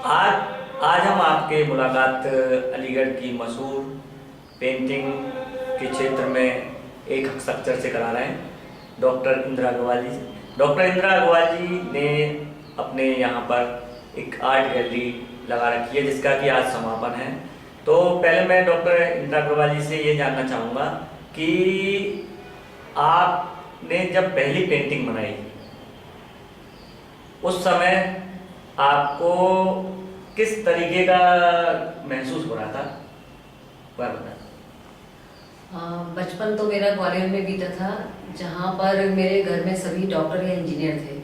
आज आज हम आपके मुलाकात अलीगढ़ की मशहूर पेंटिंग के क्षेत्र में एक हस्ताक्षर से करा रहे हैं, डॉक्टर इंदिरा अग्रवाल जी से। डॉक्टर इंदिरा अग्रवाल जी ने अपने यहाँ पर एक आर्ट गैलरी लगा रखी है जिसका कि आज समापन है। तो पहले मैं डॉक्टर इंदिरा अग्रवाल जी से ये जानना चाहूँगा कि आपने जब पहली पेंटिंग बनाई उस समय आपको किस तरीके का महसूस हो रहा था, वह बताएं। बचपन तो मेरा ग्वालियर में बीता था, जहाँ पर मेरे घर में सभी डॉक्टर या इंजीनियर थे।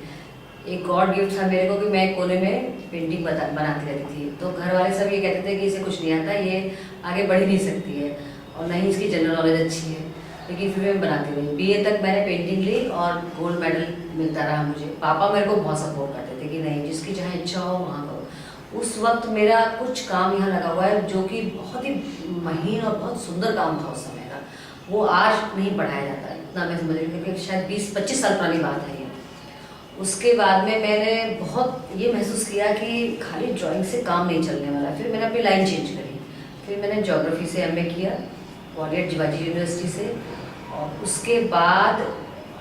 एक गॉड गिफ्ट था मेरे को कि मैं एक कोने में पेंटिंग बनाती रहती थी। तो घर वाले सब ये कहते थे कि इसे कुछ नहीं आता, ये आगे बढ़ ही नहीं सकती है और ना ही इसकी जनरल नॉलेज अच्छी है, लेकिन फिर मैं बनाती रही। बीए तक मैंने पेंटिंग ली और गोल्ड मेडल मिलता रहा मुझे। पापा मेरे को बहुत सपोर्ट करते थे कि नहीं, जिसकी जहाँ इच्छा हो वहाँ करो। उस वक्त मेरा कुछ काम यहाँ लगा हुआ है जो कि बहुत ही महीन और बहुत सुंदर काम था उस समय का। वो आज नहीं पढ़ाया जाता है, इतना मैं समझ रही हूँ, क्योंकि शायद 20-25 साल पुरानी बात है ये। उसके बाद में मैंने बहुत ये महसूस किया कि खाली ड्राइंग से काम नहीं चलने वाला। फिर मैंने अपनी लाइन चेंज करी। फिर मैंने ज्योग्राफी से एमए किया ग्वालियर शिवाजी यूनिवर्सिटी से, और उसके बाद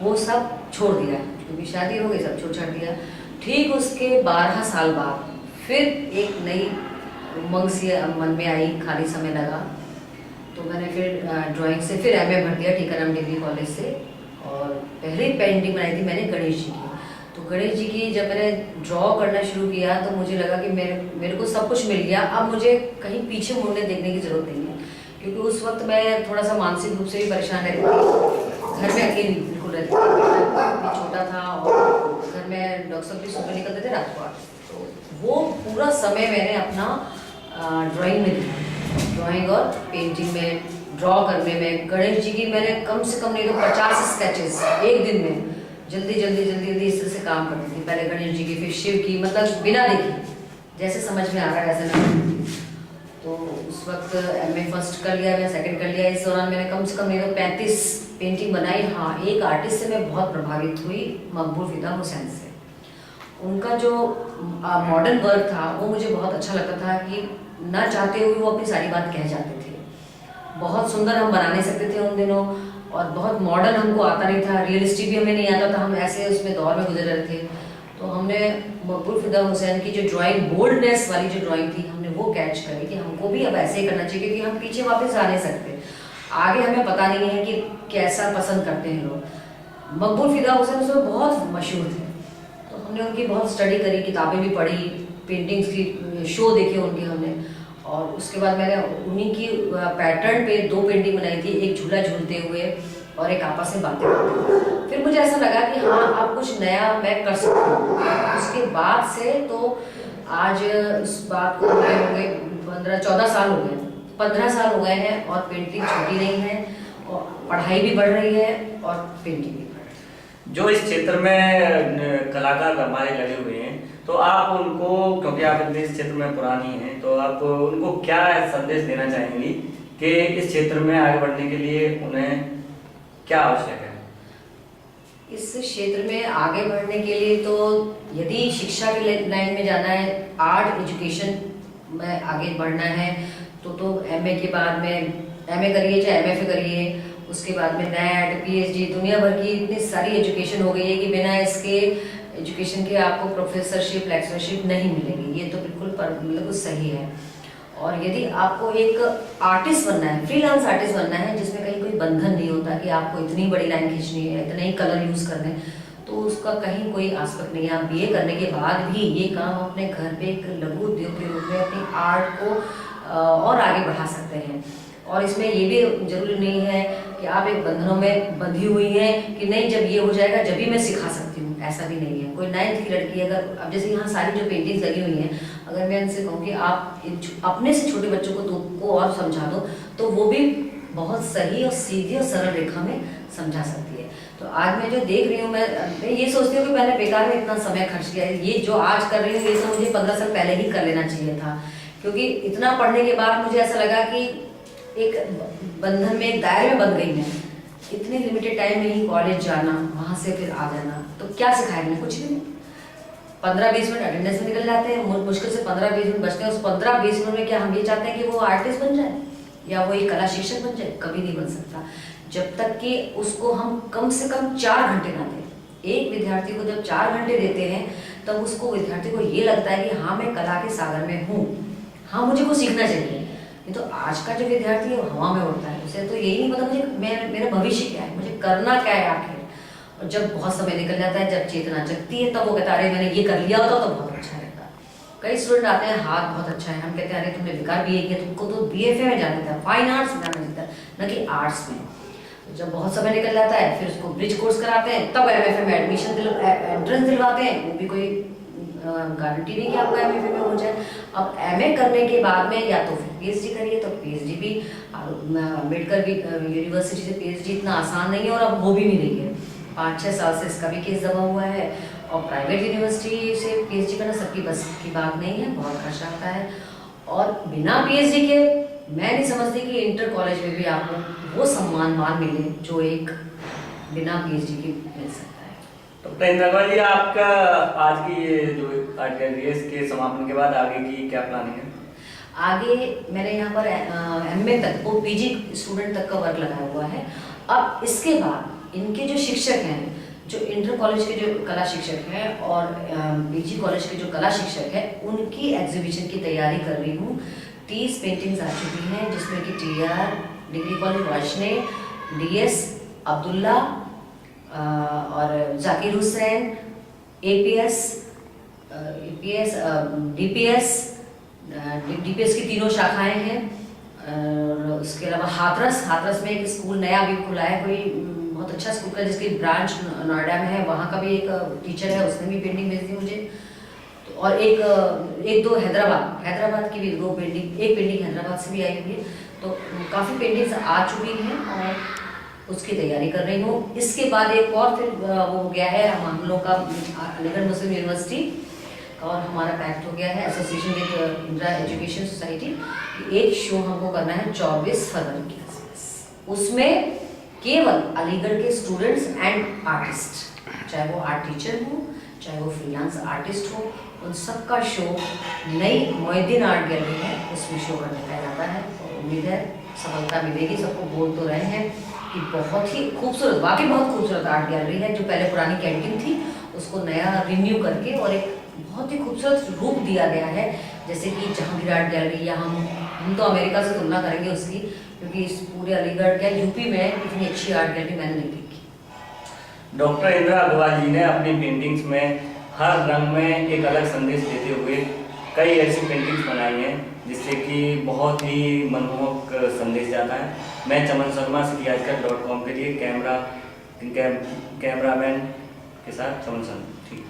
वो सब छोड़ दिया क्योंकि शादी हो गई, सब छोड़ छाड़ दिया। ठीक उसके 12 साल बाद फिर एक नई उमंग सी मन में आई, खाली समय लगा, तो मैंने फिर ड्राइंग से फिर एमए भर दिया टीकाराम डिग्री कॉलेज से। और पहली पेंटिंग बनाई थी मैंने गणेश जी की। तो गणेश जी की जब मैंने ड्रॉ करना शुरू किया तो मुझे लगा कि मेरे को सब कुछ मिल गया, अब मुझे कहीं पीछे मुड़ने देखने की ज़रूरत नहीं है। क्योंकि उस वक्त मैं थोड़ा सा मानसिक रूप से भी परेशान रहती थी, घर में अकेली बिल्कुल रहती थी, छोटा था और घर में डॉक्टर साहब भी सुबह निकलते थे रात को। तो वो पूरा समय मैंने अपना ड्राइंग में दिया, ड्राइंग और पेंटिंग में, ड्रॉ करने में। गणेश जी की मैंने कम से कम नहीं तो 50 स्केचेस एक दिन में जल्दी इस तरह से काम करती थी। पहले गणेश जी की, फिर शिव की, मतलब बिना देखे जैसे समझ में आ रहा है ऐसे मैं। तो उस वक्त एमए फर्स्ट कर लिया, मैं सेकंड कर लिया। इस दौरान मैंने कम से कम नहीं तो 35 पेंटिंग बनाई। हाँ, एक आर्टिस्ट से मैं बहुत प्रभावित हुई, मकबूल फिदा हुसैन से। उनका जो मॉडर्न वर्क था वो मुझे बहुत अच्छा लगता था कि ना चाहते हुए वो अपनी सारी बात कह जाते थे। बहुत सुंदर हम बना नहीं सकते थे उन दिनों, और बहुत मॉडर्न हमको आता नहीं था, रियलिस्टिक भी हमें नहीं आता था, हम ऐसे उसमें दौर में गुजर रहे थे। तो हमने मकबूल फिदा हुसैन की जो ड्राइंग, बोल्डनेस वाली जो ड्राइंग थी, हमने वो कैच करी कि हमको भी अब ऐसे ही करना चाहिए, क्योंकि हम पीछे वापस आ नहीं सकते। आगे हमें पता नहीं है कि कैसा पसंद करते हैं लोग। मकबूल फिदा हुसैन उसमें बहुत मशहूर थे, तो हमने उनकी बहुत स्टडी करी, किताबें भी पढ़ी, पेंटिंग्स की शो देखे उनके हमने। और उसके बाद मैंने उन्हीं की पैटर्न पे 2 पेंटिंग बनाई थी, एक झूला झूलते हुए और एक आपस में बातें करते। फिर मुझे ऐसा लगा कि हाँ, अब कुछ नया मैं कर सकती हूँ। उसके बाद से तो आज उस बात को होंगे 15-14 साल हो गए, 15 साल हो गए हैं, और पेंटिंग छूटी नहीं है, और पढ़ाई भी बढ़ रही है और पेंटिंग भी बढ़ रही है। जो इस क्षेत्र में कलाकार हमारे लगे हुए हैं, तो आप उनको, क्योंकि आप इस क्षेत्र में पुरानी हैं, तो आप उनको क्या संदेश देना चाहेंगी कि इस क्षेत्र में आगे बढ़ने के लिए उन्हें क्या आवश्यक है? इस क्षेत्र में आगे बढ़ने के लिए तो यदि शिक्षा के लाइन में जाना है, आर्ट एजुकेशन में आगे बढ़ना है, तो एमए के बाद में एमए करिए चाहे एमएफए करिए, उसके बाद में नेट, पीएचडी, दुनिया भर की इतनी सारी एजुकेशन हो गई है कि बिना इसके एजुकेशन के आपको प्रोफेसरशिप, लेक्चरशिप नहीं मिलेगी। ये तो बिल्कुल सही है। और यदि आपको एक आर्टिस्ट बनना है, फ्रीलांस आर्टिस्ट बनना है, जिसमें कहीं कोई बंधन नहीं होता कि आपको इतनी बड़ी लाइन खींचनी है, इतने ही कलर यूज़ करने, तो उसका कहीं कोई आस्पेक्ट नहीं है। आप बीए करने के बाद भी ये काम अपने घर पे एक लघु उद्योग के रूप में अपनी आर्ट को और आगे बढ़ा सकते हैं। और इसमें ये भी जरूरी नहीं है कि आप एक बंधनों में बंधी हुई हैं कि नहीं, जब ये हो जाएगा जब भी मैं सिखा सकती हूँ, ऐसा भी नहीं है। कोई 9th की लड़की अगर, अब जैसे यहाँ सारी जो पेंटिंग्स लगी हुई हैं, अगर मैं उनसे कहूँ कि आप अपने से छोटे बच्चों को और समझा दो, तो वो भी बहुत सही और सीधी और सरल रेखा में समझा सकती है। तो आज मैं जो देख रही हूँ, मैं ये सोचती हूँ कि मैंने बेकार में इतना समय खर्च किया। ये जो आज कर रही हूँ, ये तो मुझे 15 साल पहले ही कर लेना चाहिए था, क्योंकि इतना पढ़ने के बाद मुझे ऐसा लगा कि एक बंधन में, एक दायरे में बंध गई मैं। इतने लिमिटेड टाइम में ही कॉलेज जाना, वहाँ से फिर आ जाना, तो क्या सिखाया मैंने? कुछ भी नहीं। 15-20 मिनट अटेंडेंस में निकल जाते हैं, मुश्किल से 15-20 मिनट बचते हैं। उस 15-20 मिनट में क्या हम ये चाहते हैं कि वो आर्टिस्ट बन जाए या वो एक कला शिक्षक बन जाए? कभी नहीं बन सकता जब तक कि उसको हम कम से कम 4 घंटे ना दें। एक विद्यार्थी को जब 4 घंटे देते हैं तब उसको विद्यार्थी को ये लगता है कि हाँ मैं कला के सागर में हूँ, हाँ मुझे को सीखना चाहिए। नहीं तो आज का जो विद्यार्थी है वो हवा में उड़ता है, उसे तो यही नहीं पता मुझे मेरा भविष्य क्या है, मुझे करना क्या है आखिर। और जब बहुत समय निकल जाता है, जब चेतना जगती है, तब वो कहता है अरे मैंने ये कर लिया होता तो बहुत अच्छा रहता। कई स्टूडेंट आते हैं, हाथ बहुत अच्छा है, हम कहते हैं अरे तुमने बेकार BA किया, तुमको तो BFA में जाना था, फाइन आर्ट्स में जाना था, न कि आर्ट्स में। जब बहुत समय निकल जाता है फिर उसको ब्रिज कोर्स कराते हैं, तब MFA में एंट्रेंस दिलवाते हैं, वो भी कोई गारंटी नहीं कि आपका MFA में हो जाए। अब MA करने के बाद में या तो फिर PhD करिए, तो PhD भी अम्बेडकर यूनिवर्सिटी से PhD इतना आसान नहीं है और अब हो भी नहीं रही है। 5-6 साल से इसका भी केस दबा हुआ है और प्राइवेट यूनिवर्सिटी से PhD करना सबकी बस की बात नहीं है, बहुत खर्चा आता है। और बिना PhD के मैं नहीं समझती कि इंटर कॉलेज में भी आपको वो सम्मान मिले जो एक बिना PhD के मिल सकता है। डॉक्टर इंदिरा अग्रवाल जी, आपका आज की ये जो आर्ट गैलरी है इसके समापन के बाद आगे की क्या प्लानिंग है? आगे मैंने यहाँ पर MA तक, वो PG स्टूडेंट तक का वर्क लगाया हुआ है। अब इसके बाद इनके जो शिक्षक हैं, जो इंटर कॉलेज के जो कला शिक्षक हैं और PG कॉलेज के जो कला शिक्षक हैं, उनकी एग्जीबिशन की तैयारी कर रही हूँ। 30 पेंटिंग्स आ चुकी हैं, जिसमें कि TR degree college Washne, DS Abdullah और जाकिर हुसैन, APS DPS की 3 शाखाएं हैं। और उसके अलावा हाथरस में एक स्कूल नया अभी खुला है, कोई बहुत अच्छा स्कूल का, जिसकी ब्रांच नोएडा में है, वहाँ का भी एक टीचर है, उसने भी पेंटिंग भेज दी मुझे। तो और एक दो हैदराबाद की भी 2 पेंटिंग, एक पेंटिंग हैदराबाद से भी आई हुई है। तो काफ़ी पेंटिंग्स आ चुकी हैं और उसकी तैयारी कर रही हूँ। इसके बाद एक और फिर वो हो गया है हम लोग का अलीगढ़ मुस्लिम यूनिवर्सिटी का, और हमारा पैक्ट हो गया है association with Indira education society. एक शो हमको करना है 24 फरवरी के आसपास, उसमें केवल अलीगढ़ के स्टूडेंट्स एंड आर्टिस्ट, चाहे वो आर्ट टीचर हो, चाहे वो फ्रीलांस आर्टिस्ट हो, उन सबका शो नई मोहिद्दीन आर्ट गैलरी है, उसमें शो करने का इरादा है। तो उम्मीद है सफलता मिलेगी। सबको बोल तो रहे हैं कि बहुत ही खूबसूरत, वाकई बहुत खूबसूरत आर्ट गैलरी है। जो पहले पुरानी कैंटीन थी उसको नया रिन्यू करके और एक बहुत ही खूबसूरत रूप दिया गया है, जैसे कि जहांगीर आर्ट गैलरी, या हम तो अमेरिका से तुलना करेंगे उसकी, क्योंकि इस पूरे अलीगढ़ के यूपी में इतनी अच्छी आर्ट गैलरी मैंने नहीं देखी। डॉक्टर इंदिरा अग्रवाल जी ने अपनी पेंटिंग्स में हर रंग में एक अलग संदेश देते हुए कई ऐसी पेंटिंग्स बनाई हैं जिससे कि बहुत ही मनमोहक संदेश जाता है। मैं चमन शर्मा cityazkar.com के लिए कैमरामैन के साथ चमन शर्मा। ठीक।